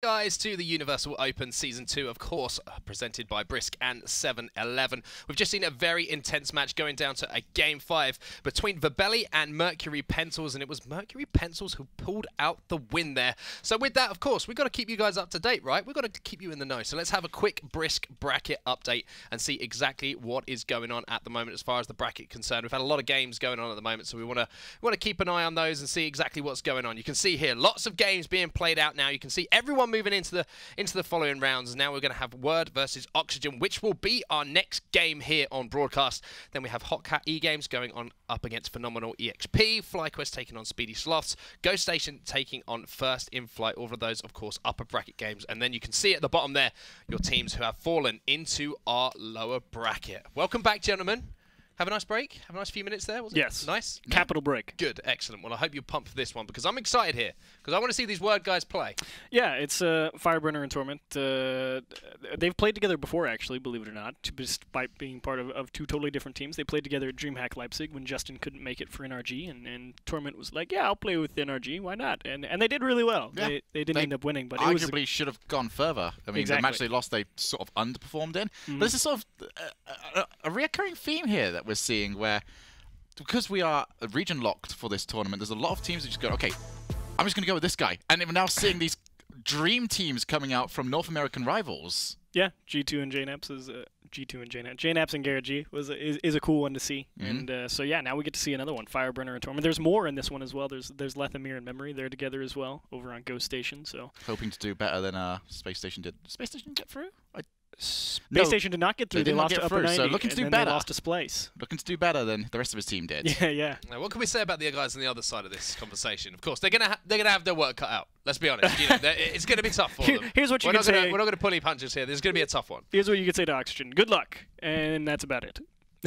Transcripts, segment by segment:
Guys, to the Universal Open Season 2, of course, presented by Brisk and 7-Eleven. We've just seen a very intense match going down to a Game 5 between Vibeli and Mercury Pencils, and it was Mercury Pencils who pulled out the win there. So with that, of course, we've got to keep you guys up to date, right? We've got to keep you in the know. So let's have a quick Brisk bracket update and see exactly what is going on at the moment as far as the bracket concerned. We've had a lot of games going on at the moment, so we want to keep an eye on those and see exactly what's going on. You can see here, lots of games being played out now. You can see everyone moving into the following rounds. Now we're going to have Word versus Oxygen, which will be our next game here on broadcast. Then we have Hotcat E-Games going on up against Phenomenal EXP, FlyQuest taking on Speedy Sloths, Ghost Station taking on First in Flight. All of those, of course, upper bracket games. And then you can see at the bottom there your teams who have fallen into our lower bracket. Welcome back, gentlemen. Have a nice break? Have a nice few minutes there, wasn't it? Yes. Nice? Capital break. Good, excellent. Well, I hope you're pumped for this one because I'm excited here because I want to see these Word guys play. Yeah, it's Fireburner and Torment. They've played together before, actually, believe it or not, despite being part of two totally different teams. They played together at DreamHack Leipzig when Justin couldn't make it for NRG, and Torment was like, yeah, I'll play with NRG, why not? And they did really well. Yeah. They didn't end up winning, but arguably should have gone further. I mean, exactly. The match they lost, they sort of underperformed in. But this is sort of a reoccurring theme here that we're seeing where because we are region locked for this tournament, there's a lot of teams that just go, okay, I'm just going to go with this guy. And we're now seeing these dream teams coming out from North American rivals. Yeah, G2 and JNAPS is G2 and JNAPS. JNAPS and Garrett G is a cool one to see. And so yeah, now we get to see another one, Fireburner and Torment. There's more in this one as well. There's Lethamir and Memory. They're together as well over on Ghost Station. So hoping to do better than Space Station did. Space Station get through? Space Station did not get through. They lost to Upper 90, so looking to do and better. They lost to Splice. Looking to do better than the rest of his team did. Yeah, yeah. Now, what can we say about the guys on the other side of this conversation? Of course, they're gonna have their work cut out. Let's be honest. You know, it's gonna be tough for them. Here's what you can say. We're not gonna pull any punches here. This is gonna be a tough one. Here's what you can say to Oxygen. Good luck, and that's about it.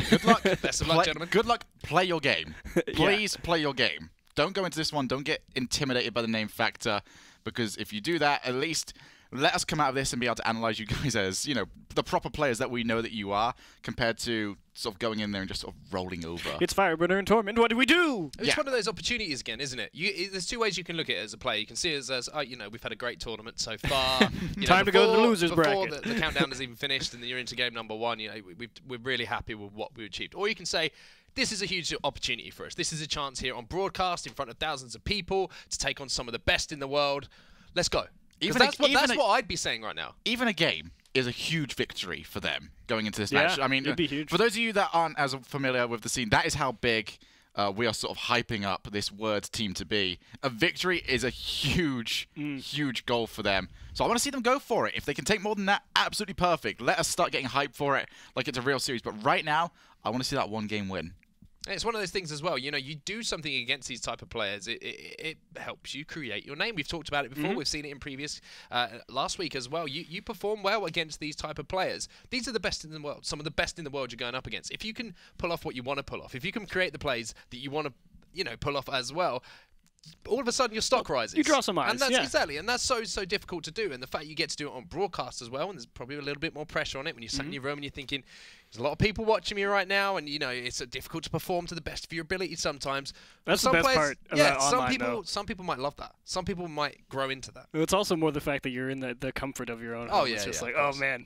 Good luck. Best of luck, gentlemen. Good luck. Play your game. Please play your game. Don't go into this one. Don't get intimidated by the name factor, because if you do that, at least let us come out of this and be able to analyze you guys as, you know, the proper players that we know that you are, compared to sort of going in there and just sort of rolling over. It's Fireburner and Torment. What do we do? It's one of those opportunities again, isn't it? There's two ways you can look at it as a player. You can see it as oh, you know, we've had a great tournament so far. Time to go to the losers bracket. Before the countdown is even finished and you're into game number 1, you know, we're really happy with what we achieved. Or you can say, this is a huge opportunity for us. This is a chance here on broadcast in front of thousands of people to take on some of the best in the world. Let's go. That's what I'd be saying right now. Even a game is a huge victory for them going into this match. I mean, it'd be huge. For those of you that aren't as familiar with the scene, that is how big we are sort of hyping up this Word team to be. A victory is a huge, huge goal for them. So I want to see them go for it. If they can take more than that, absolutely perfect. Let us start getting hyped for it like it's a real series. But right now, I want to see that one-game win. It's one of those things as well, you know, you do something against these type of players, it helps you create your name. We've talked about it before, we've seen it in previous, last week as well. You perform well against these type of players. These are the best in the world, some of the best in the world you're going up against. If you can pull off what you want to pull off, if you can create the plays that you want to, you know, pull off as well, all of a sudden your stock rises. You draw some eyes. And that's exactly, and that's so difficult to do. And the fact you get to do it on broadcast as well, and there's probably a little bit more pressure on it when you're sat in your room and you're thinking, there's a lot of people watching me right now, and you know it's difficult to perform to the best of your ability sometimes. That's the best part about online, some people might love that. Some people might grow into that. It's also more the fact that you're in the comfort of your own home. Oh yeah, it's just like, oh man,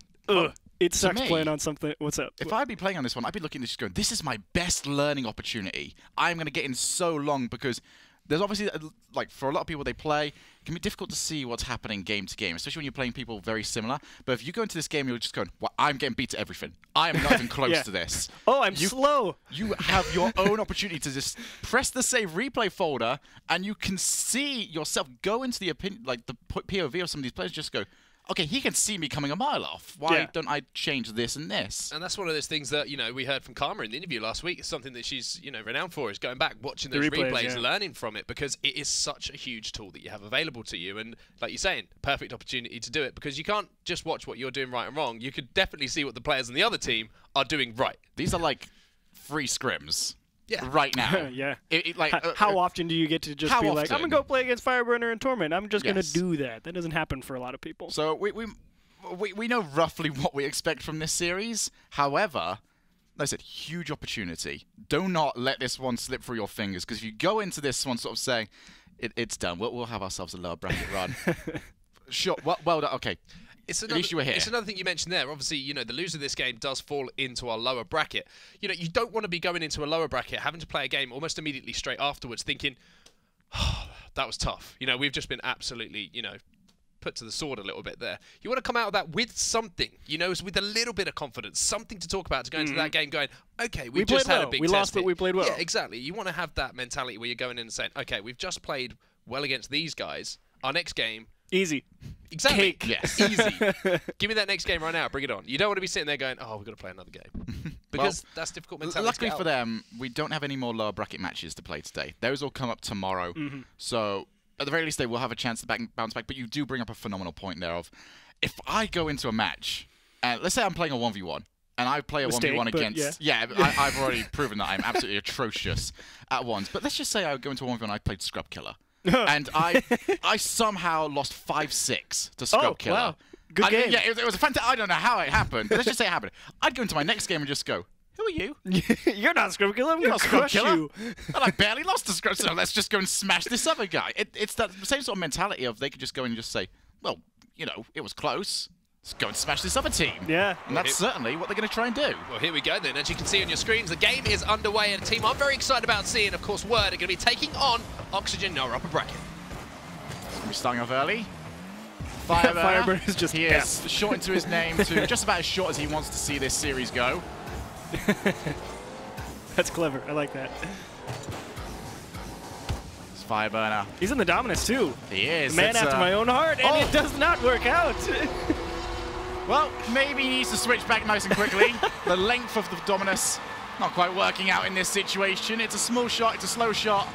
it sucks playing on something. What's up? If I'd be playing on this one, I'd be looking at this going, this is my best learning opportunity. I'm going to get in so long, because there's obviously, like, for a lot of people they play, it can be difficult to see what's happening game to game, especially when you're playing people very similar. But if you go into this game, you're just going, well, I'm getting beat to everything. I am not even close to this. Oh, I'm slow. You have your own opportunity to just press the save replay folder, and you can see yourself go into the opinion, like the POV of some of these players, just go, okay, he can see me coming a mile off. Why don't I change this and this? And that's one of those things that, you know, we heard from Karma in the interview last week. It's something that she's, you know, renowned for, is going back, watching those replays, learning from it, because it is such a huge tool that you have available to you. And like you're saying, perfect opportunity to do it, because you can't just watch what you're doing right and wrong. You could definitely see what the players on the other team are doing right. These are like free scrims. Right now. How often do you get to just be like, I'm going to go play against Fireburner and Torment? I'm just going to do that. That doesn't happen for a lot of people. So we know roughly what we expect from this series. However, like I said, huge opportunity. Do not let this one slip through your fingers, because if you go into this one sort of saying, it's done, we'll have ourselves a lower bracket run. Sure. Well done. Okay. At least you were here. It's another thing you mentioned there. Obviously, you know, the loser of this game does fall into our lower bracket. You know, you don't want to be going into a lower bracket, having to play a game almost immediately straight afterwards, thinking, oh, that was tough. You know, we've just been absolutely, you know, put to the sword a little bit there. You want to come out of that with something, you know, with a little bit of confidence, something to talk about to go into that game going, okay, we just had a big test. We lost, but we played well. Yeah, exactly. You want to have that mentality where you're going in and saying, okay, we've just played well against these guys. Our next game... Easy. Exactly. Cake. Yes. Easy. Give me that next game right now. Bring it on. You don't want to be sitting there going, oh, we've got to play another game. Because that's difficult mentality. Luckily for them, we don't have any more lower bracket matches to play today. Those will come up tomorrow. So at the very least, they will have a chance to bounce back. But you do bring up a phenomenal point there of, if I go into a match, and let's say I'm playing a 1v1, and I play a 1v1 against... Yeah, I've already proven that I'm absolutely atrocious at ones. But let's just say I go into a 1v1 and I played Scrub Killer. And I somehow lost 5-6 to Scrub Killer. Wow. Good game. Yeah, it was a fantastic... I don't know how it happened, but let's just say it happened. I'd go into my next game and just go, who are you? You're not Scrub Killer. I'm You're going to not Scrub crush Killer. you. And I barely lost to Scrub, so let's just go and smash this other guy. It's that same sort of mentality of they could just go and just say, well, you know, it was close. Let's go and smash this other team. Yeah. And that's certainly what they're going to try and do. Well, here we go then. As you can see on your screens, the game is underway, and a team I'm very excited about seeing, of course, Word, are going to be taking on Oxygen in our upper bracket. We're starting off early. Fireburner is just... He is shortened to his name to just about as short as he wants to see this series go. That's clever. I like that. It's Fireburner. He's in the Dominus, too. He is. The man after my own heart, and it does not work out. Well, maybe he needs to switch back nice and quickly. The length of the Dominus not quite working out in this situation. It's a small shot, it's a slow shot.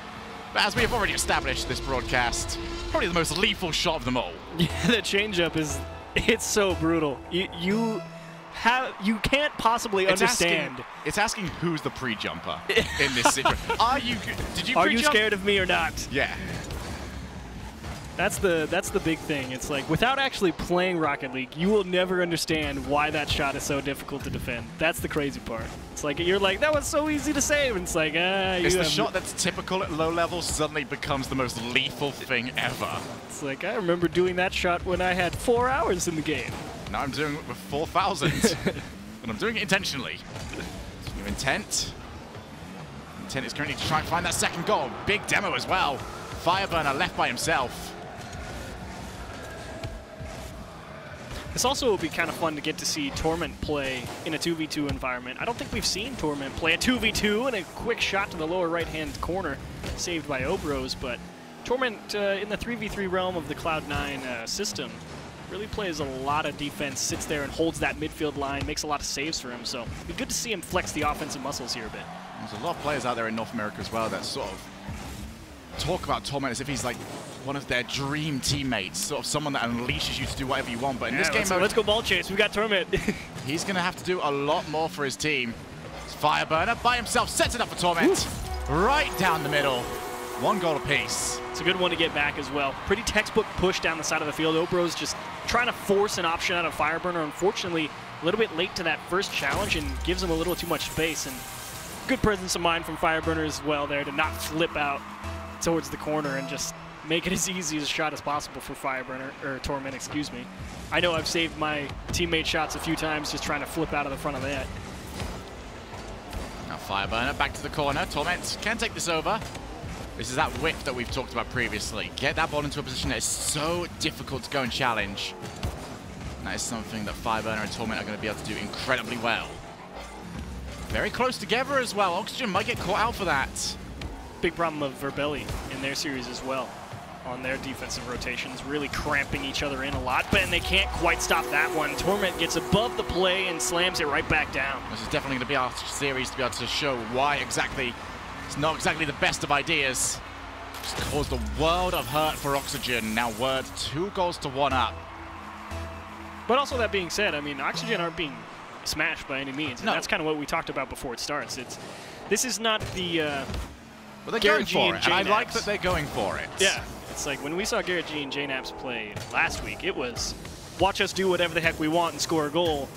But as we have already established this broadcast, probably the most lethal shot of them all. Yeah, the changeup is, it's so brutal. You can't possibly understand. It's asking who's the pre-jumper in this situation. Did you Are pre-jump? you scared of me or not? Yeah. That's the big thing. It's like, without actually playing Rocket League, you will never understand why that shot is so difficult to defend. That's the crazy part. It's like, you're like, that was so easy to save. And it's like, it's the shot that's typical at low level suddenly becomes the most lethal thing ever. It's like, I remember doing that shot when I had 4 hours in the game. Now I'm doing it with 4,000. And I'm doing it intentionally. New intent. Intent is currently to try and find that second goal. Big demo as well. Fireburner left by himself. This also will be kind of fun to get to see Torment play in a 2v2 environment. I don't think we've seen Torment play a 2v2 and a quick shot to the lower right-hand corner saved by Obros, but Torment in the 3v3 realm of the Cloud9 system really plays a lot of defense, sits there and holds that midfield line, makes a lot of saves for him, so it'd be good to see him flex the offensive muscles here a bit. There's a lot of players out there in North America as well that sort of talk about Torment as if he's like one of their dream teammates, sort of someone that unleashes you to do whatever you want. But in this game, let's go ball chase. We got Torment. He's going to have to do a lot more for his team. Fireburner by himself sets it up for Torment. Right down the middle. 1 goal apiece. It's a good one to get back as well. Pretty textbook push down the side of the field. Obro's just trying to force an option out of Fireburner. Unfortunately, a little bit late to that first challenge and gives him a little too much space. And good presence of mind from Fireburner as well there to not flip out towards the corner and just make it as easy a shot as possible for Fireburner, or Torment, excuse me. I know I've saved my teammate shots a few times just trying to flip out of the front of that. Now Fireburner back to the corner. Torment can take this over. This is that whip that we've talked about previously. Get that ball into a position that is so difficult to go and challenge. And that is something that Fireburner and Torment are going to be able to do incredibly well. Very close together as well. Oxygen might get caught out for that. Big problem of Verbelli in their series as well. On their defensive rotations, really cramping each other in a lot, but they can't quite stop that one. Torment gets above the play and slams it right back down. This is definitely going to be our series to be able to show why exactly it's not exactly the best of ideas. It's caused a world of hurt for Oxygen. Now Word 2 goals to 1 up. But also that being said, I mean, Oxygen aren't being smashed by any means. And no. That's kind of what we talked about before it starts. This is not the well, they're going for it, and I like that they're going for it. Yeah. It's like when we saw Garrett G and JNaps play last week, it was watch us do whatever the heck we want and score a goal.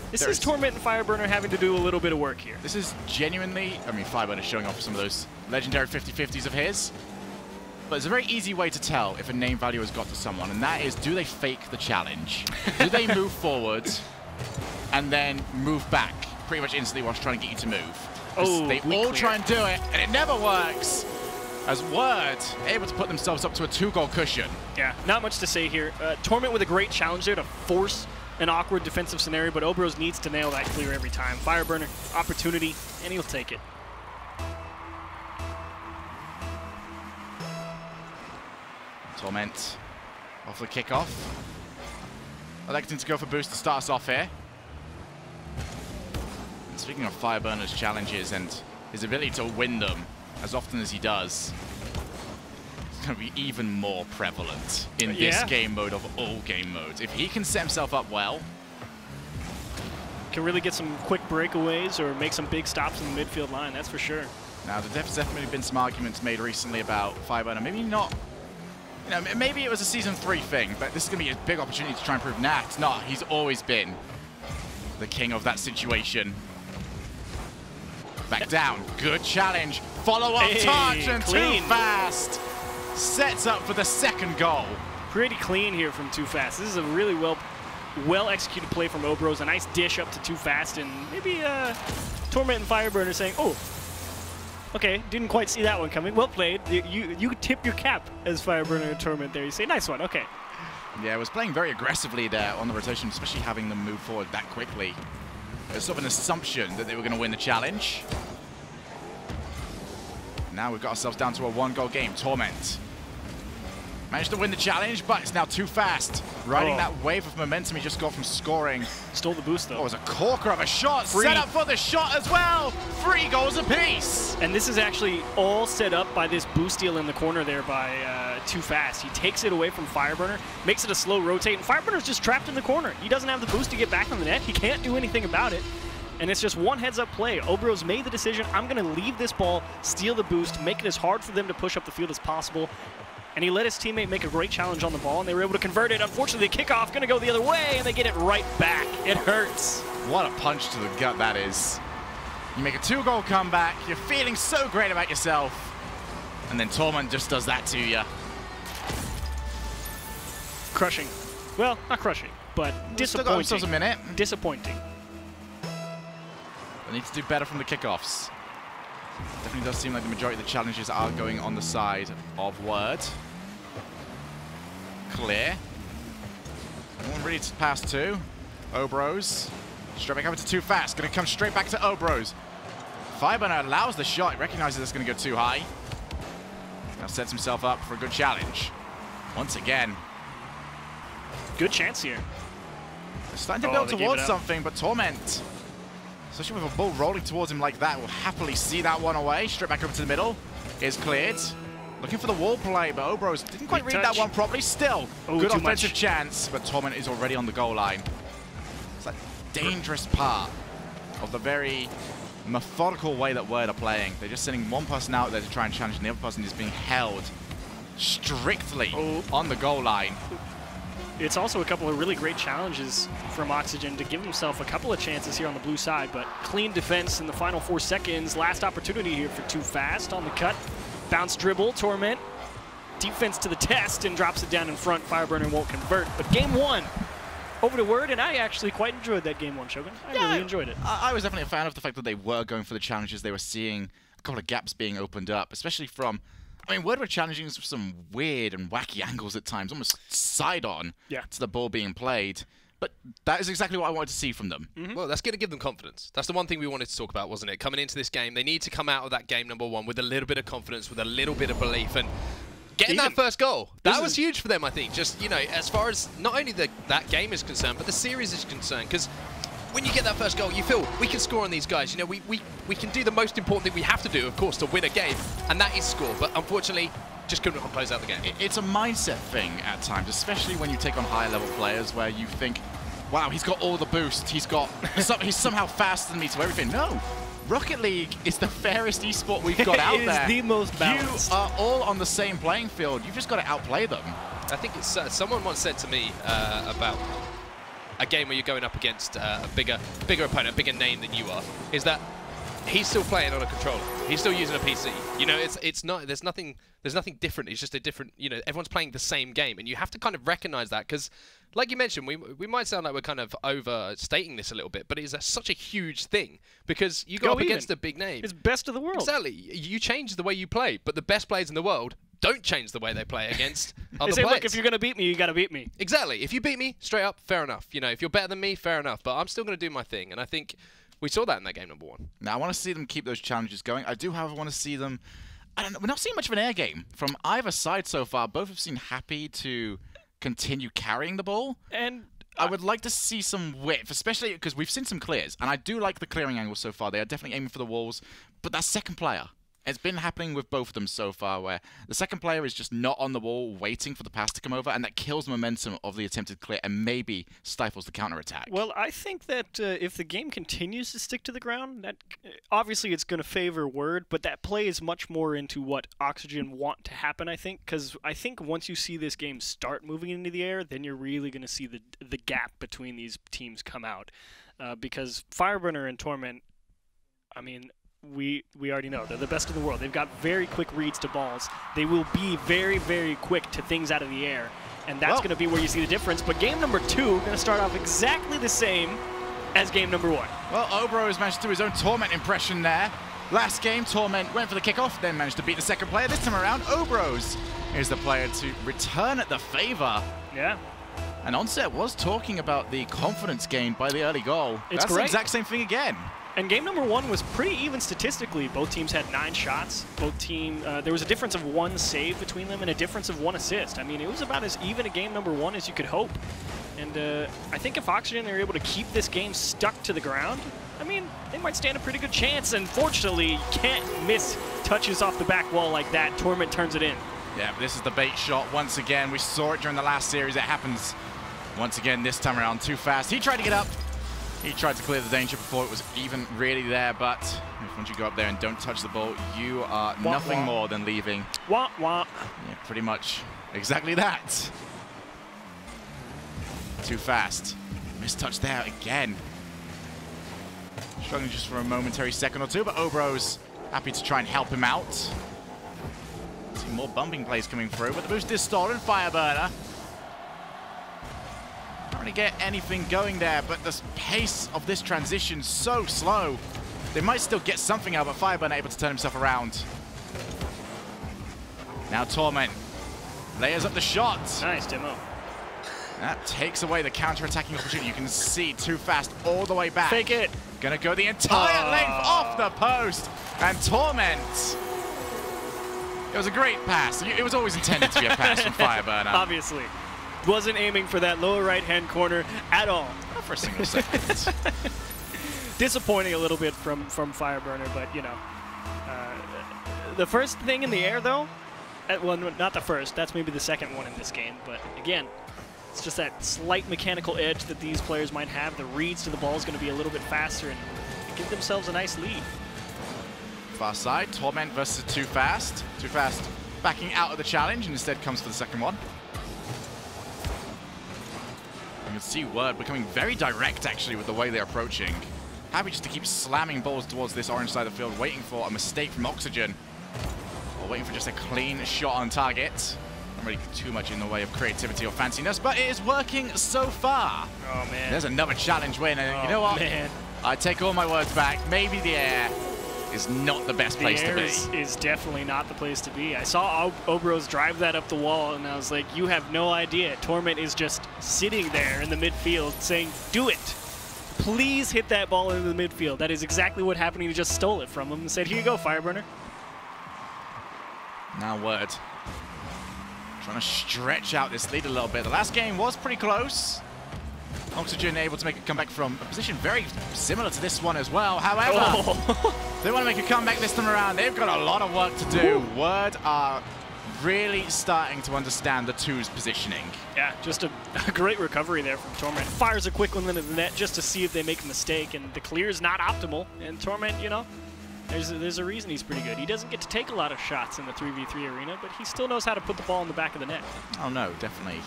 This is Torment and Fireburner having to do a little bit of work here. This is genuinely, I mean, Fireburner showing off some of those legendary 50-50s of his. But there's a very easy way to tell if a name value has got to someone, and that is, do they fake the challenge? Do they move forward and then move back pretty much instantly whilst trying to get you to move? Oh, they all try and do it, and it never works. As Word able to put themselves up to a 2-goal cushion. Yeah, not much to say here. Torment with a great challenge there to force an awkward defensive scenario, but Obros needs to nail that clear every time. Fireburner, opportunity, and he'll take it. Torment off the kickoff. Electing to go for boost to start us off here. And speaking of Fireburner's challenges and his ability to win them as often as he does, it's going to be even more prevalent in this game mode of all game modes. If he can set himself up well, can really get some quick breakaways or make some big stops in the midfield line, that's for sure. Now, there's definitely been some arguments made recently about Fireburner. Maybe not, you know, maybe it was a Season 3 thing, but this is going to be a big opportunity to try and prove, nah, it's not. He's always been the king of that situation. Back down. Good challenge. Follow-up touch and clean. Too Fast sets up for the second goal. Pretty clean here from Too Fast. This is a really well executed play from Obros. A nice dish up to Too Fast, and maybe Torment and Fireburner saying, oh, okay, didn't quite see that one coming. Well played. You tip your cap as Fireburner and Torment there. You say, nice one, okay. Yeah, it was playing very aggressively there on the rotation, especially having them move forward that quickly. There's sort of an assumption that they were going to win the challenge. Now we've got ourselves down to a 1-goal game. Torment managed to win the challenge, but it's now Too Fast. Riding that wave of momentum he just got from scoring. Stole the boost, though. Oh, it was a corker of a shot. Set up for the shot as well. 3 goals apiece. And this is actually all set up by this boost deal in the corner there by Too Fast. He takes it away from Fireburner, makes it a slow rotate, and Fireburner's just trapped in the corner. He doesn't have the boost to get back on the net. He can't do anything about it. And it's just one heads-up play. Obros made the decision, I'm going to leave this ball, steal the boost, make it as hard for them to push up the field as possible. And he let his teammate make a great challenge on the ball, and they were able to convert it. Unfortunately, the kickoff going to go the other way, and they get it right back. It hurts. What a punch to the gut that is. You make a 2-goal comeback, you're feeling so great about yourself, and then Torment just does that to you. Crushing. Well, not crushing, but disappointing. Still got themselves a minute. Disappointing. They need to do better from the kickoffs. Definitely does seem like the majority of the challenges are going on the side of Word. Clear. No one really to pass to. Obros. Straight back over to Too Fast. Going to come straight back to Obros. Fireburner allows the shot. He recognizes it's going to go too high. Now sets himself up for a good challenge. Once again. Good chance here. They're starting to build towards something, but Torment, especially with a ball rolling towards him like that, will happily see that one away. Straight back over to the middle. Is cleared. Looking for the wall play, but Obros didn't quite read that one properly. Still, good offensive chance, but Torment is already on the goal line. It's that dangerous part of the very methodical way that Word are playing. They're just sending one person out there to try and challenge, and the other person is being held strictly on the goal line. It's also a couple of really great challenges from Oxygen to give himself a couple of chances here on the blue side, but clean defense in the final 4 seconds. Last opportunity here for Too Fast on the cut. Bounce dribble, Torment. Defense to the test and drops it down in front. Fireburner won't convert, but game 1 over to Word, and I actually quite enjoyed that game 1, Shogun. I really enjoyed it. I was definitely a fan of the fact that they were going for the challenges. They were seeing a couple of gaps being opened up, especially from, I mean, Word were challenging some weird and wacky angles at times, almost side-on to the ball being played. But that is exactly what I wanted to see from them. Well, that's going to give them confidence. That's the one thing we wanted to talk about, wasn't it? Coming into this game, they need to come out of that game number 1 with a little bit of confidence, with a little bit of belief, and getting that first goal. That was huge for them, I think. Just, you know, as far as not only that game is concerned, but the series is concerned. Because when you get that first goal, you feel we can score on these guys. You know, we can do the most important thing we have to do, of course, to win a game, and that is score. But unfortunately, just couldn't close out the game. It's a mindset thing at times, especially when you take on higher level players where you think, wow, he's got all the boost. He's somehow faster than me to everything. No. Rocket League is the fairest esport we've got out there. It is the most balanced. You are all on the same playing field. You've just got to outplay them. I think it's someone once said to me about a game where you're going up against a bigger opponent, a bigger name than you are, is that he's still playing on a controller. He's still using a PC. You know, it's not. There's nothing different. It's just a different. You know, everyone's playing the same game, and you have to kind of recognize that because, like you mentioned, we might sound like we're kind of overstating this a little bit, but it's such a huge thing because you go up against a big name. It's best of the world. Exactly. You change the way you play, but the best players in the world don't change the way they play against other They say, players. look, if you're gonna beat me, you gotta beat me. Exactly. If you beat me, straight up, fair enough. You know, if you're better than me, fair enough. But I'm still going to do my thing, and I think we saw that in that game number 1. Now, I want to see them keep those challenges going. I do, however, want to see them... I don't know. We're not seeing much of an air game from either side so far. Both have seemed happy to continue carrying the ball. And I would like to see some width, especially because we've seen some clears. And I do like the clearing angles so far. They are definitely aiming for the walls. But that second player... It's been happening with both of them so far, where the second player is just not on the wall waiting for the pass to come over, and that kills the momentum of the attempted clear and maybe stifles the counterattack. well, I think that if the game continues to stick to the ground, that obviously it's going to favor Word, but that plays much more into what Oxygen want to happen, I think, because I think once you see this game start moving into the air, then you're really going to see the gap between these teams come out, because Fireburner and Torment, I mean... We already know they're the best in the world. They've got very quick reads to balls. They will be very, very quick to things out of the air, and that's going to be where you see the difference. But game number 2 going to start off exactly the same as game number 1. Well, Obro has managed to do his own Torment impression there. Last game, Torment went for the kickoff, then managed to beat the second player. This time around, Obros is the player to return the favor. Yeah. And Onset was talking about the confidence gained by the early goal. It's That's great. the exact same thing again. And game number 1 was pretty even statistically. Both teams had 9 shots. There was a difference of 1 save between them and a difference of 1 assist. I mean, it was about as even a game number 1 as you could hope. And I think if Oxygen are able to keep this game stuck to the ground, I mean, they might stand a pretty good chance. And fortunately, you can't miss touches off the back wall like that. Torment turns it in. Yeah, but this is the bait shot once again. We saw it during the last series. It happens once again this time around. Too fast. He tried to get up. He tried to clear the danger before it was even really there, but once you go up there and don't touch the ball, you are nothing more than leaving. Wah, wah. Yeah, pretty much exactly that. Too fast. Missed touch there again. Struggling just for a momentary second or two, but Obro's happy to try and help him out. See more bumping plays coming through, but the boost is stolen. Fireburner. Can't really get anything going there, but the pace of this transition so slow. They might still get something out, but Fireburner able to turn himself around. Now Torment layers up the shot. Nice demo. That takes away the counter-attacking opportunity. You can see Too Fast all the way back. Fake it. Gonna go the entire length off the post. And Torment. It was a great pass. It was always intended to be a pass from Fireburner. Obviously. Wasn't aiming for that lower right-hand corner at all. Not for a single second. Disappointing a little bit from Fireburner, but, you know. The first thing in the air, though, well, not the first. That's maybe the second one in this game. But, again, it's just that slight mechanical edge that these players might have. The reads to the ball is going to be a little bit faster and give themselves a nice lead. Far side, Torment versus Too Fast. Too Fast backing out of the challenge and instead comes for the second one. You can see Word becoming very direct, actually, with the way they're approaching. Happy just to keep slamming balls towards this orange side of the field, waiting for a mistake from Oxygen. Or waiting for just a clean shot on target. Not really too much in the way of creativity or fanciness, but it is working so far. Oh, man. There's another challenge win, and you know what? Man. I take all my words back. Maybe the air is not the best place to be. The air is definitely not the place to be. I saw Obros drive that up the wall, and I was like, you have no idea. Torment is just sitting there in the midfield saying, do it. Please hit that ball into the midfield. That is exactly what happened. He just stole it from him and said, here you go, Fireburner. Now Word trying to stretch out this lead a little bit. The last game was pretty close. Oxygen able to make a comeback from a position very similar to this one as well. However, they want to make a comeback this time around. They've got a lot of work to do. Word are really starting to understand the two's positioning. Yeah, just a great recovery there from Torment. Fires a quick one into the net just to see if they make a mistake, and the clear is not optimal. And Torment, you know, there's a reason he's pretty good. He doesn't get to take a lot of shots in the 3v3 arena, but he still knows how to put the ball in the back of the net. Oh no, definitely.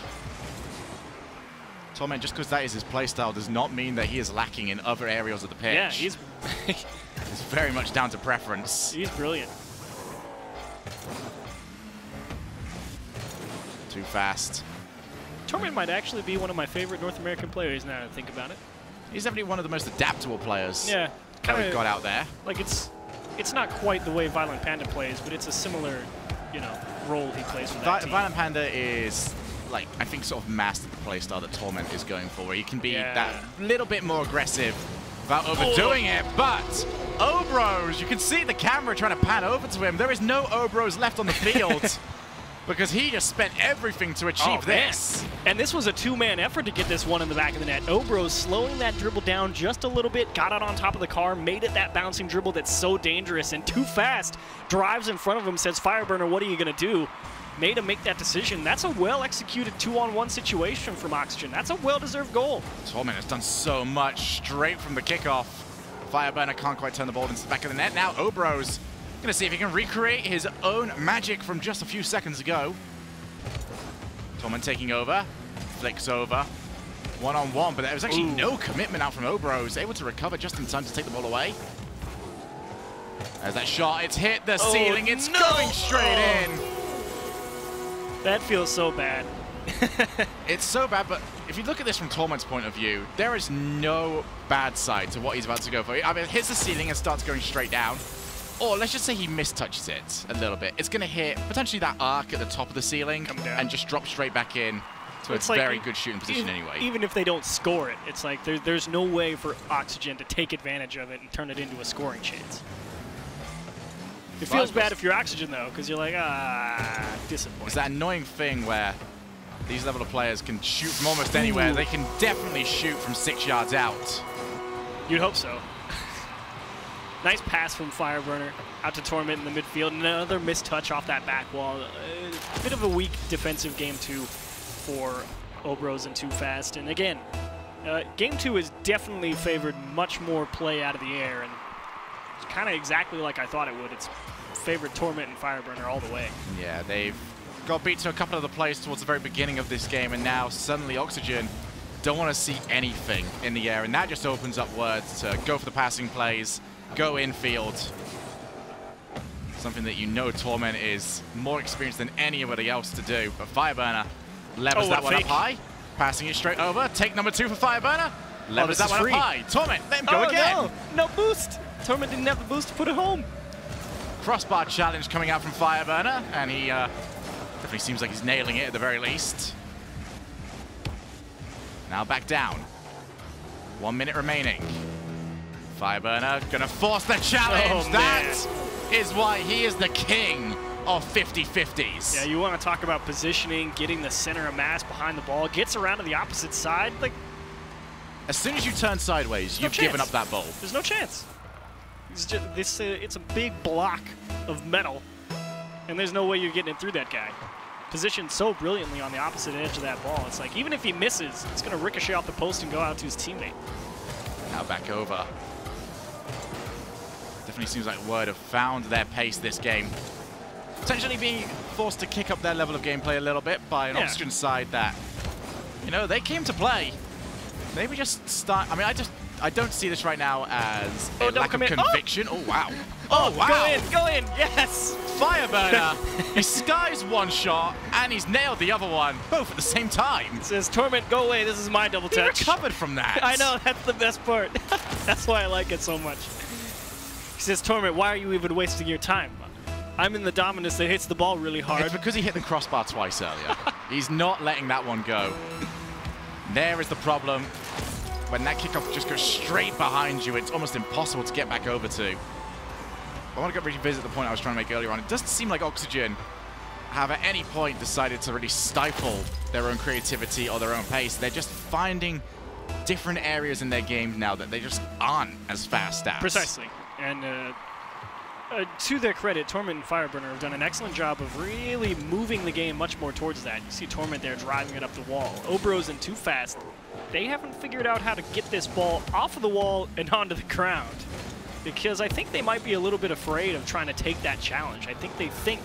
Torment, just because that is his playstyle does not mean that he is lacking in other areas of the pitch. Yeah, he's It's very much down to preference. He's brilliant. Too fast. Torment might actually be one of my favorite North American players now that I think about it. He's definitely one of the most adaptable players Yeah, that we've kind got of out there. like it's not quite the way Violent Panda plays, but it's a similar, you know, role he plays for that team. Violent Panda is, like, I think sort of mastered the playstyle that Torment is going for, where he can be that little bit more aggressive without overdoing it. But Obros, you can see the camera trying to pan over to him. There is no Obros left on the field. Because he just spent everything to achieve this. And this was a two-man effort to get this one in the back of the net. Obros slowing that dribble down just a little bit, got out on top of the car, made it that bouncing dribble that's so dangerous, and Too Fast drives in front of him, says, Fireburner, what are you going to do? Made him make that decision. That's a well-executed 2-on-1 situation from Oxygen. That's a well-deserved goal. Torment has done so much straight from the kickoff. Fireburner can't quite turn the ball into the back of the net. Now Obros gonna see if he can recreate his own magic from just a few seconds ago. Torment taking over, flicks over, one-on-one, but there was actually no commitment out from Obros, able to recover just in time to take the ball away. As that shot, it's hit the ceiling, it's going straight in. That feels so bad. It's so bad, but if you look at this from Torment's point of view, there is no bad side to what he's about to go for. I mean, it hits the ceiling and starts going straight down. Or let's just say he mistouches it a little bit. It's going to hit potentially that arc at the top of the ceiling and just drop straight back in to a very good shooting position anyway. Even if they don't score it, it's like there's no way for Oxygen to take advantage of it and turn it into a scoring chance. It feels bad if you're Oxygen, though, because you're like, disappointed. It's that annoying thing where these level of players can shoot from almost anywhere. They can definitely shoot from 6 yards out. You'd hope so. Nice pass from Fireburner out to Torment in the midfield. Another missed touch off that back wall. A bit of a weak defensive game 2 for Obros and Too Fast. And again, game 2 has definitely favored much more play out of the air. And it's kind of exactly like I thought it would. It's favored Torment and Fireburner all the way. Yeah, they've got beat to a couple of the plays towards the very beginning of this game. And now suddenly Oxygen don't want to see anything in the air. And that just opens up words to go for the passing plays. Go infield. Something that you know Torment is more experienced than anybody else to do. But Fireburner levers that one up high. Passing it straight over. Take number 2 for Fireburner. Levers that one up high. Torment, let him go again. No boost. Torment didn't have the boost to put it home. Crossbar challenge coming out from Fireburner. And he definitely seems like he's nailing it at the very least. Now back down. 1 minute remaining. Fireburner gonna force the challenge. That is why he is the king of 50-50s. Yeah, you want to talk about positioning, getting the center of mass behind the ball, gets around to the opposite side. Like, as soon as you turn sideways, you've given up that ball. There's no chance. It's just it's a big block of metal, and there's no way you're getting it through that guy. Positioned so brilliantly on the opposite edge of that ball. It's like even if he misses, it's gonna ricochet off the post and go out to his teammate. Now back over. Definitely seems like Word have found their pace this game. Potentially being forced to kick up their level of gameplay a little bit by an Oxygen side that, you know, they came to play. Maybe just start. I mean, I don't see this right now as a lack of conviction. Oh, wow. Oh, wow. Go in, yes. Fireburner. He skies one shot and he's nailed the other one, both at the same time. It says, Torment, go away. This is my double touch. He recovered from that. I know, that's the best part. That's why I like it so much. He says, Torment, why are you even wasting your time? I'm in the Dominus that hits the ball really hard. It's because he hit the crossbar twice earlier. He's not letting that one go. There is the problem. When that kickoff just goes straight behind you, it's almost impossible to get back over to. I want to revisit the point I was trying to make earlier on. It doesn't seem like Oxygen have at any point decided to really stifle their own creativity or their own pace. They're just finding different areas in their game now that they just aren't as fast at. Precisely. And to their credit, Torment and Fireburner have done an excellent job of really moving the game much more towards that. You see Torment there driving it up the wall. Obros and Too Fast, they haven't figured out how to get this ball off of the wall and onto the ground. Because I think they might be a little bit afraid of trying to take that challenge. I think they think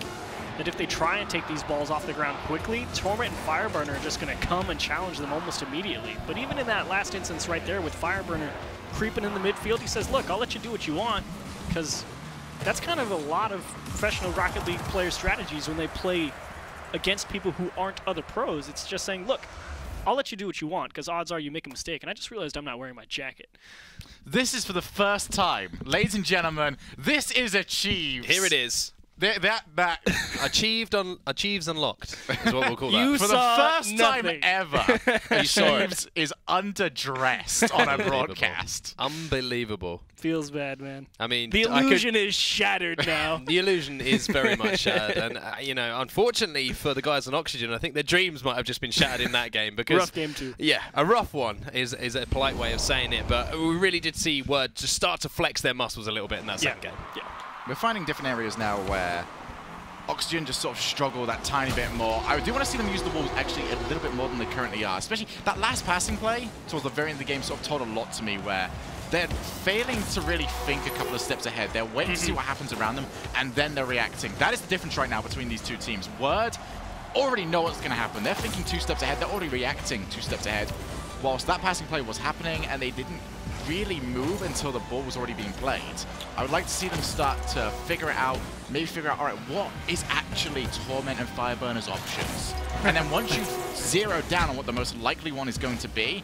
that if they try and take these balls off the ground quickly, Torment and Fireburner are just going to come and challenge them almost immediately. But even in that last instance right there with Fireburner creeping in the midfield, he says, look, I'll let you do what you want. because that's kind of a lot of professional Rocket League player strategies when they play against people who aren't other pros. It's just saying, look, I'll let you do what you want, because odds are you make a mistake. And I just realized I'm not wearing my jacket. This is for the first time. Ladies and gentlemen, this is achieved. Here it is. That Achieves unlocked is what we'll call that. You for the saw first time nothing. ever, Achieves is underdressed on a broadcast. Unbelievable. Feels bad, man. I mean, The illusion is shattered now. The illusion is very much shattered, and you know, unfortunately for the guys on Oxygen, I think their dreams might have just been shattered in that game because Rough game too. Yeah, a rough one is a polite way of saying it, but we really did see Word just start to flex their muscles a little bit in that second game. Yeah. We're finding different areas now where Oxygen just sort of struggle that tiny bit more. I do want to see them use the walls actually a little bit more than they currently are. Especially that last passing play towards the very end of the game sort of told a lot to me, where they're failing to really think a couple of steps ahead. They're waiting to see what happens around them, and then they're reacting. That is the difference right now between these two teams. Word already know what's going to happen. They're thinking 2 steps ahead. They're already reacting 2 steps ahead. Whilst that passing play was happening, and they didn't really move until the ball was already being played. I would like to see them start to figure it out, maybe figure out, all right, what is actually Torment and Fireburner's options? And then once you've zeroed down on what the most likely one is going to be,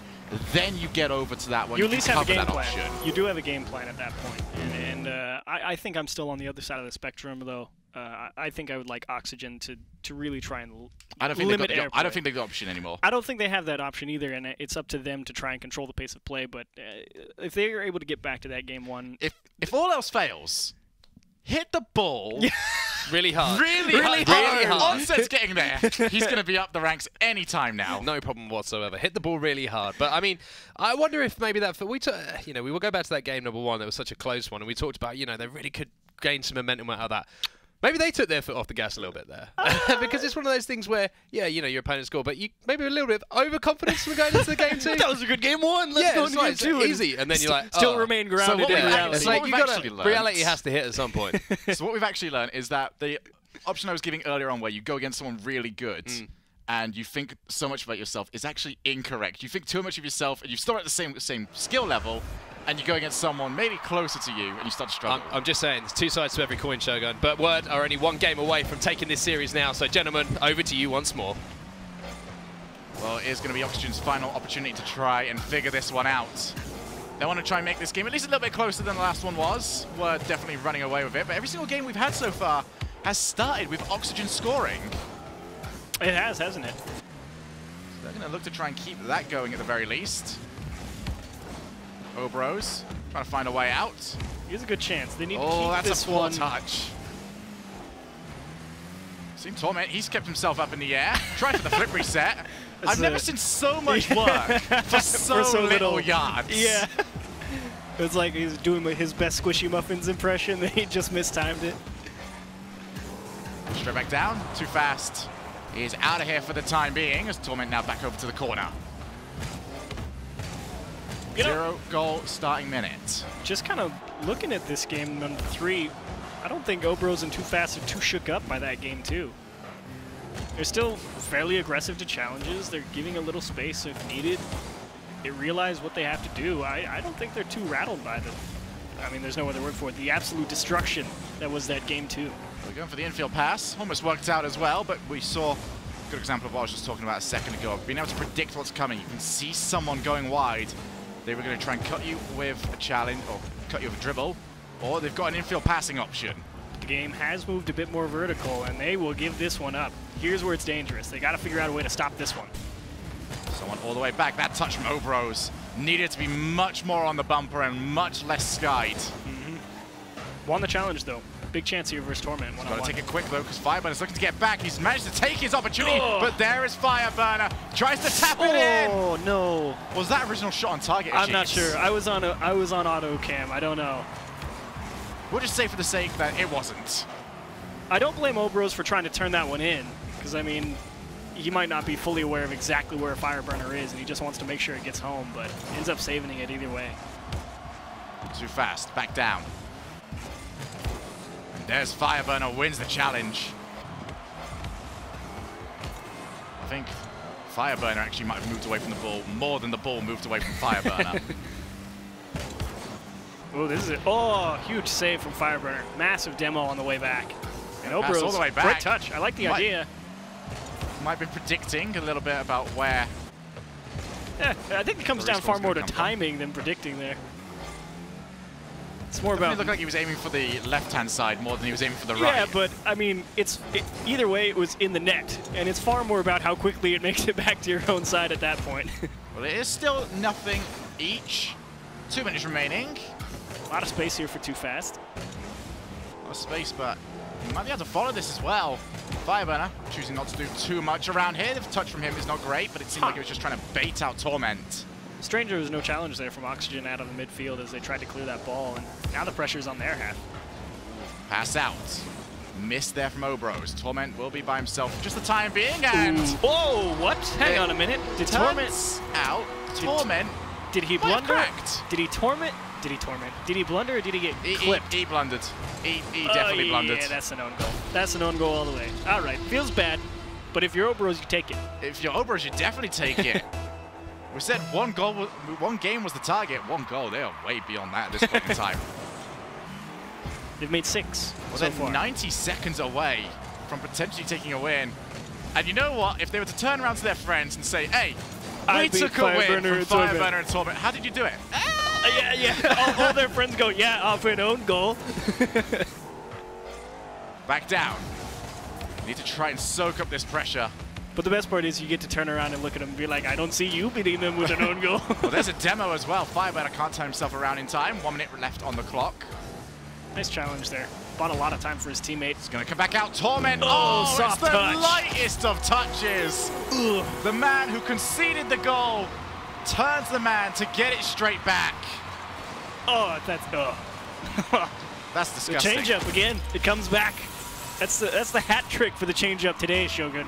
then you get over to that one. You at least have a game that plan. option. You do have a game plan at that point. And I think I'm still on the other side of the spectrum, though. I think I would like Oxygen to really try and limit airplay. I don't think they've got the option anymore. I don't think they have that option either, and it's up to them to try and control the pace of play. But if they are able to get back to that game 1, If all else fails, hit the ball Really hard. really hard. Really hard. Onset's getting there. He's going to be up the ranks anytime now. No problem whatsoever. Hit the ball really hard. But I mean, I wonder if maybe that we took, you know, we will go back to that game number 1. That was such a close one, and we talked about, you know, they really could gain some momentum out of that. Maybe they took their foot off the gas a little bit there. Because it's one of those things where, yeah, you know, your opponent scored, but you maybe a little bit of overconfidence from going into the game 2. that was a good game 1. Let's go into game 2. Easy. And then you're like, still oh. remain grounded what in we- reality. It's so like what you we've gotta, actually learned- reality has to hit at some point. So what we've actually learned is that the option I was giving earlier on, where you go against someone really good and you think so much about yourself, is actually incorrect. You think too much of yourself, and you start at the same skill level, and you go against someone maybe closer to you, and you start to struggle. I'm just saying, there's 2 sides to every coin, Shogun. But Word are only 1 game away from taking this series now. So, gentlemen, over to you once more. Well, it is going to be Oxygen's final opportunity to try and figure this one out. They want to try and make this game at least a little bit closer than the last one was. We're definitely running away with it, but every single game we've had so far has started with Oxygen scoring. It has, hasn't it? So they're going to look to try and keep that going at the very least. Obros trying to find a way out. Here's a good chance. They need to Oh, keep that's this a poor one. touch. Seen Torment, he's kept himself up in the air. Trying for the flip reset. I've never seen so much work for so little yards. Yeah. It's like he's doing his best Squishy Muffins impression, then he just mistimed it. Straight back down, too fast. He is out of here for the time being, as Torment now back over to the corner. You know, 0 goal starting minute. just kind of looking at this game number 3, I don't think Obros and Too Fast are too shook up by that game 2. They're still fairly aggressive to challenges. They're giving a little space if needed. They realize what they have to do. I don't think they're too rattled by I mean, there's no other word for it. The absolute destruction that was that game 2. We're going for the infield pass. Almost worked out as well, but we saw a good example of what I was just talking about a second ago. Being able to predict what's coming. You can see someone going wide. They were going to try and cut you with a challenge, or cut you with a dribble, or they've got an infield passing option. The game has moved a bit more vertical, and they will give this one up. Here's where it's dangerous. They got to figure out a way to stop this one. Someone all the way back. That touch from Obros needed to be much more on the bumper and much less skied. Won the challenge, though. Big chance here versus Torment. Got One-on-one. to take it quick, though, because Fireburner's looking to get back. He's managed to take his opportunity, but there is Fireburner. Tries to tap it in. Oh, no. Was that original shot on target? I'm not Jeez? sure. I was on auto cam. I don't know. We'll just say for the sake that it wasn't. I don't blame Obros for trying to turn that one in, because, I mean, he might not be fully aware of exactly where Fireburner is, and he just wants to make sure it gets home, but ends up saving it either way. Too fast. Back down. And there's Fireburner, wins the challenge. I think Fireburner actually might have moved away from the ball more than the ball moved away from Fireburner. Oh, this is it. Oh, huge save from Fireburner. Massive demo on the way back. And Pass Obros, all the way back. great touch. I like the idea. Might be predicting a little bit about where. Yeah, I think it comes The down far respawn's more to gonna come from. timing than predicting there. It's more It about. looked like he was aiming for the left-hand side more than he was aiming for the Yeah, right. but I mean, either way, it was in the net, and it's far more about how quickly it makes it back to your own side at that point. Well, it is still nothing each. 2 minutes remaining. A lot of space here for Too Fast. A lot of space, but he might be able to follow this as well. Fireburner choosing not to do too much around here. The touch from him is not great, but it seemed like he was just trying to bait out Torment. Stranger was no challenge there from Oxygen out of the midfield as they tried to clear that ball, and now the pressure's on their half. Pass out. Missed there from Obros. Torment will be by himself for just the time being, and Whoa, what? Hang on a minute. Did Torment... Torment's out. Torment. Did he might have blunder? cracked. Did he torment? Did he torment? Did he blunder or did he get clipped? He blundered. He definitely blundered. Yeah, that's an own goal. That's an own goal all the way. All right, feels bad, but if you're Obros, you take it. If you're Obros, you definitely take it. We said one game was the target. One goal. They are way beyond that at this point in time. They've made 6 Well, so they're far. 90 seconds away from potentially taking a win. And you know what? If they were to turn around to their friends and say, hey, I we beat took a win Fireburner from and Torment. Fireburner and Torment. How did you do it? Yeah. all their friends go, yeah, off an own goal. Back down. Need to try and soak up this pressure. But the best part is you get to turn around and look at them and be like, I don't see you beating them with an own goal. Well, there's a demo as well. Fireburner can't turn himself around in time. 1 minute left on the clock. Nice challenge there. Bought a lot of time for his teammates. It's going to come back out. Torment. Oh, it's soft the touch. lightest of touches. Ugh. The man who conceded the goal turns the man to get it straight back. Oh, that's That's the disgusting. changeup again. It comes back. That's the hat trick for the changeup today, Shogun.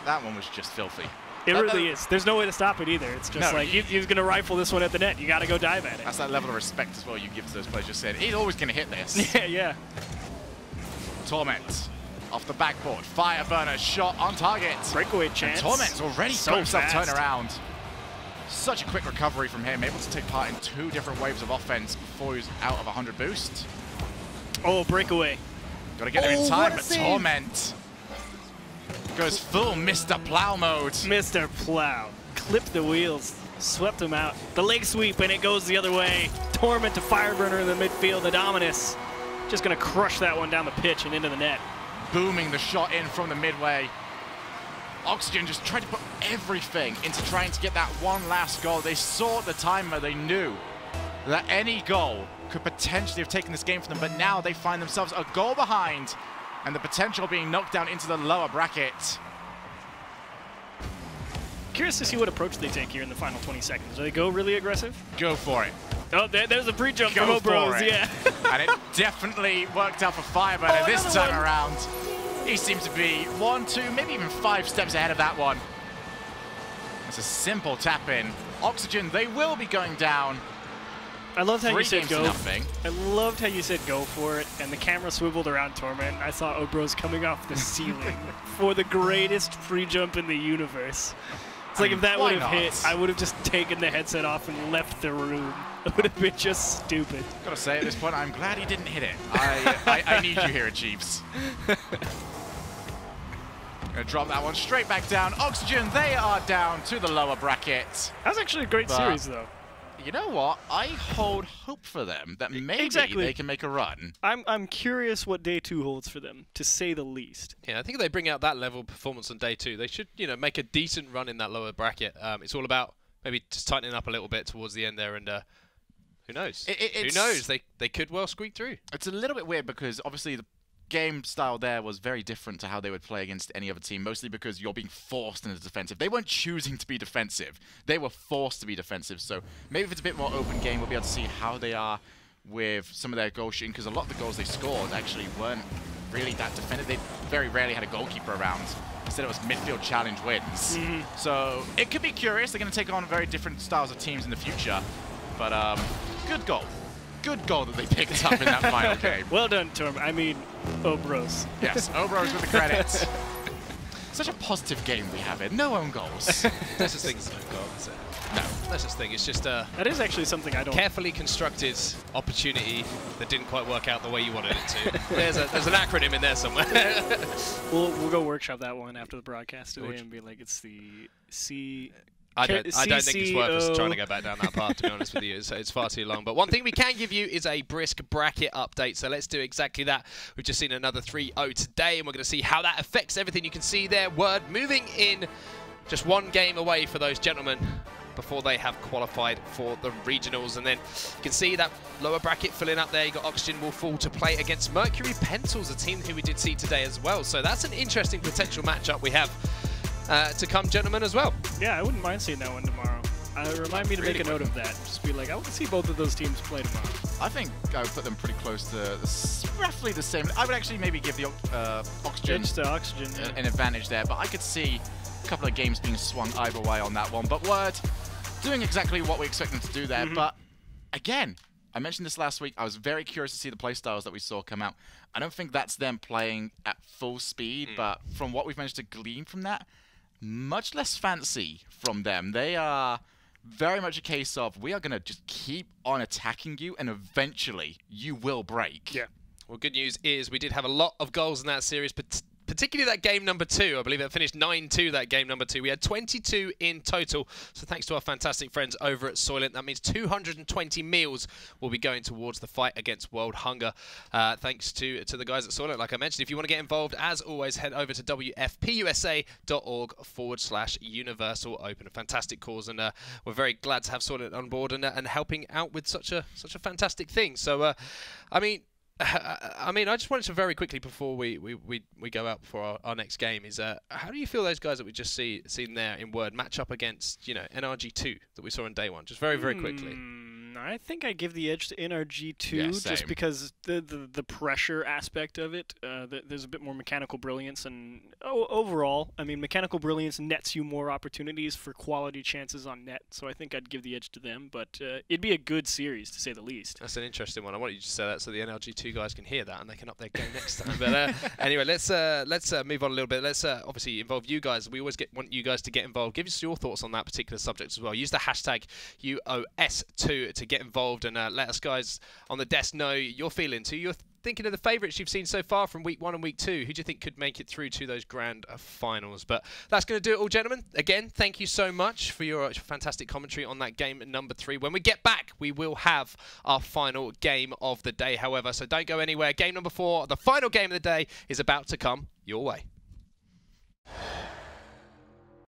That one was just filthy. It really is. There's no way to stop it either. It's just No, like he's going to rifle this one at the net. You got to go dive at it. That's that level of respect as well you give to those players. Just said he's always going to hit this. Yeah. Torment off the backboard. Fireburner shot on target. Breakaway And chance. Torment's already So got himself fast. turned around. Such a quick recovery from him. Able to take part in 2 different waves of offense before he was out of 100 boost. Oh, breakaway. Got to get there in time, what a but save. Torment goes full Mr. Plow mode. Mr. Plow. Clipped the wheels. Swept him out. The leg sweep, and it goes the other way. Torment to Fireburner in the midfield. The Dominus just going to crush that one down the pitch and into the net. Booming the shot in from the midway. Oxygen just tried to put everything into trying to get that one last goal. They saw the timer. They knew that any goal could potentially have taken this game from them, but now they find themselves a goal behind and the potential of being knocked down into the lower bracket. Curious to see what approach they take here in the final 20 seconds. Do they go really aggressive? Go for it. Oh, there's a pre-jump from Go for Obros, it. yeah. And it definitely worked out for Fireburner this another time one. around. He seems to be 1, 2, maybe even 5 steps ahead of that one. It's a simple tap in. Oxygen, they will be going down. I loved how 3 you said games to go. nothing. I loved how you said go for it, and the camera swiveled around Torment. I saw Obros coming off the ceiling for the greatest free jump in the universe. It's like if that why would have hit, not? I would have just taken the headset off and left the room. It would have been just stupid. Gotta say, at this point, I'm glad he didn't hit it. I need you here, Chiefs. Gonna drop that one straight back down. Oxygen, they are down to the lower bracket. That was actually a great But- series, though. You know what? I hold hope for them that maybe Exactly. they can make a run. I'm curious what day 2 holds for them, to say the least. Yeah, I think if they bring out that level of performance on day 2, they should, make a decent run in that lower bracket. It's all about maybe just tightening up a little bit towards the end there, and who knows? Who It's- knows? They could well squeak through. It's a little bit weird because obviously the game style there was very different to how they would play against any other team, mostly because you're being forced into defensive. They weren't choosing to be defensive. They were forced to be defensive. So maybe if it's a bit more open game, we'll be able to see how they are with some of their goal shooting, because a lot of the goals they scored actually weren't really that defended. They very rarely had a goalkeeper around. Instead, it was midfield challenge wins. So it could be curious. They're going to take on very different styles of teams in the future. But good goal. Good goal that they picked up in that final game. Well done, Torment. I mean, Obros. Yes, Obros with the credits. Such a positive game we have here. No own goals. There's this thing as no goal, is it? No. That's this thing. It's just a That is actually something I don't. carefully constructed opportunity that didn't quite work out the way you wanted it to. There's an acronym in there somewhere. We'll go workshop that one after the broadcast today Would and be like, it's the C. I don't think it's worth us CCO. trying to go back down that path, to be honest with you. It's far too long. But one thing we can give you is a brisk bracket update. So let's do exactly that. We've just seen another 3-0 today, and we're going to see how that affects everything. You can see there, Word moving in just one game away for those gentlemen before they have qualified for the regionals. And then you can see that lower bracket filling up there. You got Oxygen will fall to play against Mercury Pencils, a team who we did see today as well. So that's an interesting potential matchup we have to come, gentlemen, as well. Yeah, I wouldn't mind seeing that one tomorrow. Remind me to make a note of that. Just be like, I want to see both of those teams play tomorrow. I think I would put them pretty close to roughly the same. I would actually maybe give the Oxygen Just Oxygen. Yeah. an advantage there, but I could see a couple of games being swung either way on that one. But Word doing exactly what we expect them to do there. But again, I mentioned this last week. I was very curious to see the playstyles that we saw come out. I don't think that's them playing at full speed, but from what we've managed to glean from that, much less fancy from them. They are very much a case of, we are going to just keep on attacking you, and eventually you will break. Yeah. Well, good news is we did have a lot of goals in that series, but particularly that game number 2. I believe it finished 9-2, that game number 2. We had 22 in total. So thanks to our fantastic friends over at Soylent. That means 220 meals will be going towards the fight against world hunger. Thanks to the guys at Soylent. Like I mentioned, if you want to get involved, as always, head over to wfpusa.org/universal open. A fantastic cause, and we're very glad to have Soylent on board and helping out with such a fantastic thing. So, I mean, I just wanted to very quickly, before we go out for our next game, is how do you feel those guys that we just seen there in Word match up against, you know, NRG2 that we saw in day 1? Just very quickly. I think I give the edge to NRG2 Yeah, just same. because the pressure aspect of it. There's a bit more mechanical brilliance, and overall, I mean, mechanical brilliance nets you more opportunities for quality chances on net. So I think I'd give the edge to them. But it'd be a good series, to say the least. That's an interesting one. I want you to say that so the NRG2 guys can hear that and they can up their game next time. But anyway, let's move on a little bit. Let's obviously involve you guys. We always want you guys to get involved. Give us your thoughts on that particular subject as well. Use the hashtag UOS2 to get involved, and let us guys on the desk know your feelings. Who you're thinking of the favourites you've seen so far from week 1 and week 2. Who do you think could make it through to those grand finals? But that's going to do it all, gentlemen. Again, thank you so much for your fantastic commentary on that game number 3. When we get back, we will have our final game of the day, however, so don't go anywhere. Game number 4, the final game of the day, is about to come your way.